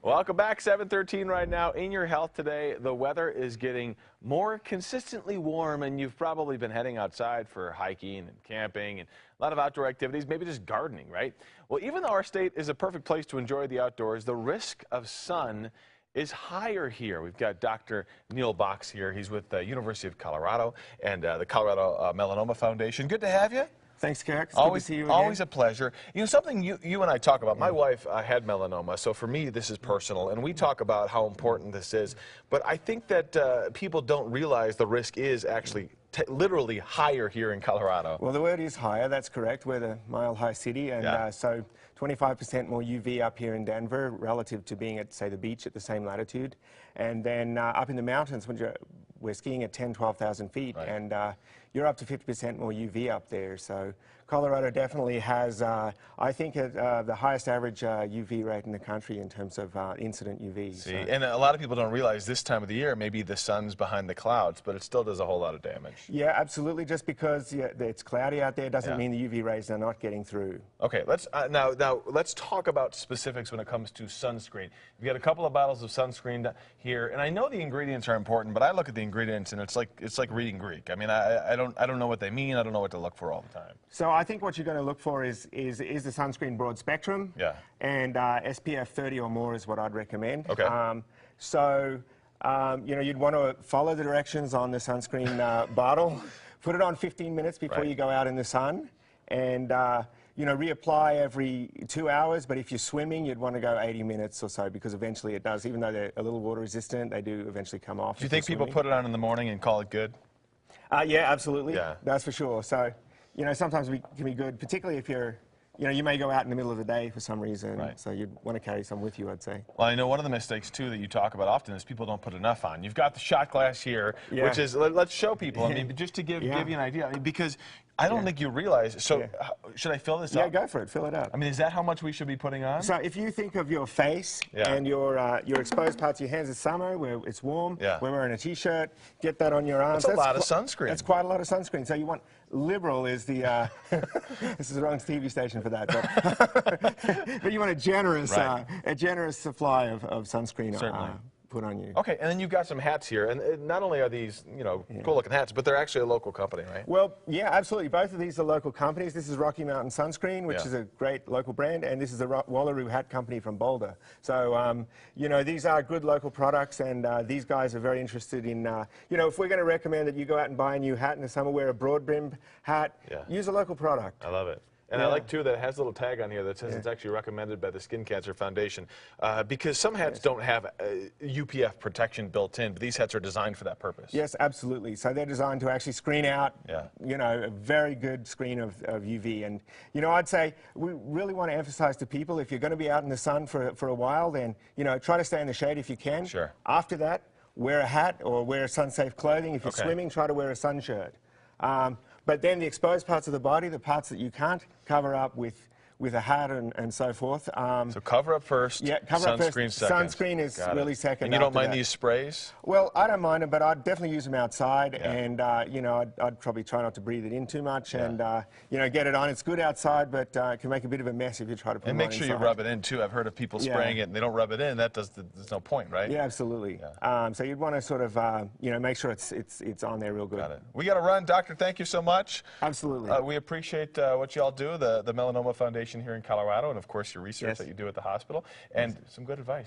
Welcome back, 7:13 right now. In your health today, the weather is getting more consistently warm, and you've probably been heading outside for hiking and camping and a lot of outdoor activities, maybe just gardening, right? Well, even though our state is a perfect place to enjoy the outdoors, the risk of sun is higher here. We've got Dr. Neil Box here. He's with the University of Colorado and the Colorado Melanoma Foundation. Good to have you. Thanks, Carrick. Always, good to see you again. Always a pleasure. You know, something you and I talk about, my wife had melanoma, so for me this is personal, and we talk about how important this is, but I think that people don't realize the risk is actually literally higher here in Colorado. Well, the word is higher, that's correct. We're the mile-high city, and so 25% more UV up here in Denver relative to being at, say, the beach at the same latitude. And then up in the mountains, when we're skiing at 10,000, 12,000 feet, right, and you're up to 50% more UV up there. So Colorado definitely has, I think, the highest average UV rate in the country in terms of incident UV. See, and a lot of people don't realize this time of the year, maybe the sun's behind the clouds, but it still does a whole lot of damage. Yeah, absolutely. Just because it's cloudy out there doesn't mean the UV rays are not getting through. Okay, let's now let's talk about specifics when it comes to sunscreen. We've got a couple of bottles of sunscreen here, and I know the ingredients are important, but I look at the ingredients and it's like reading Greek. I mean, I don't know what they mean. I don't know what to look for all the time. So I think what you're going to look for is the sunscreen broad spectrum. Yeah. And SPF 30 or more is what I'd recommend. Okay. You know, you'd want to follow the directions on the sunscreen bottle. Put it on 15 minutes before you go out in the sun, and you know, reapply every 2 hours. But if you're swimming, you'd want to go 80 minutes or so, because eventually it does. Even though they're a little water resistant, they do eventually come off. Do you think people put it on in the morning and call it good? Yeah, absolutely. Yeah. That's for sure. So, you know, sometimes it can be good, particularly if you're, you know, you may go out in the middle of the day for some reason, so you'd want to carry some with you, I'd say. Well, I know one of the mistakes, too, that you talk about often is people don't put enough on. You've got the shot glass here, which is, let's show people, I mean, just to give you an idea, I mean, because I don't think you realize, so should I fill this up? Yeah, go for it, fill it up. I mean, is that how much we should be putting on? So if you think of your face and your exposed parts of your hands, it's summer, where it's warm, we're wearing a t-shirt, get that on your arms. That's a lot of sunscreen. That's quite a lot of sunscreen. So you want, liberal is the, this is the wrong TV station for that, but you want a generous supply of sunscreen put on you. Okay, and then you've got some hats here, and not only are these, you know, cool-looking hats, but they're actually a local company, right? Well, yeah, absolutely. Both of these are local companies. This is Rocky Mountain Sunscreen, which is a great local brand, and this is the Wallaroo Hat Company from Boulder. So, you know, these are good local products, and these guys are very interested in, you know, if we're going to recommend that you go out and buy a new hat in the summer, wear a broad-brimmed hat, use a local product. I love it. And I like, too, that it has a little tag on here that says it's actually recommended by the Skin Cancer Foundation, because some hats don't have UPF protection built in, but these hats are designed for that purpose. Yes, absolutely. So they're designed to actually screen out, you know, a very good screen of UV. And, you know, I'd say we really want to emphasize to people, if you're going to be out in the sun for a while, then, you know, try to stay in the shade if you can. Sure. After that, wear a hat or wear sun-safe clothing. If you're swimming, try to wear a sun shirt. But then the exposed parts of the body, the parts that you can't cover up with a hat and so forth. So cover up first, sunscreen second. Sunscreen is really second. And you don't mind these sprays? Well, I don't mind them, but I'd definitely use them outside, and you know, I'd probably try not to breathe it in too much, and you know, get it on. It's good outside, but it can make a bit of a mess if you try to put it on inside. And make sure you rub it in too. I've heard of people spraying it and they don't rub it in. There's no point, right? Yeah, absolutely. So you'd want to sort of you know, make sure it's on there real good. Got it. We got to run, Doctor. Thank you so much. Absolutely. We appreciate what you all do, the Melanoma Foundation here in Colorado, and of course your research that you do at the hospital, and some good advice.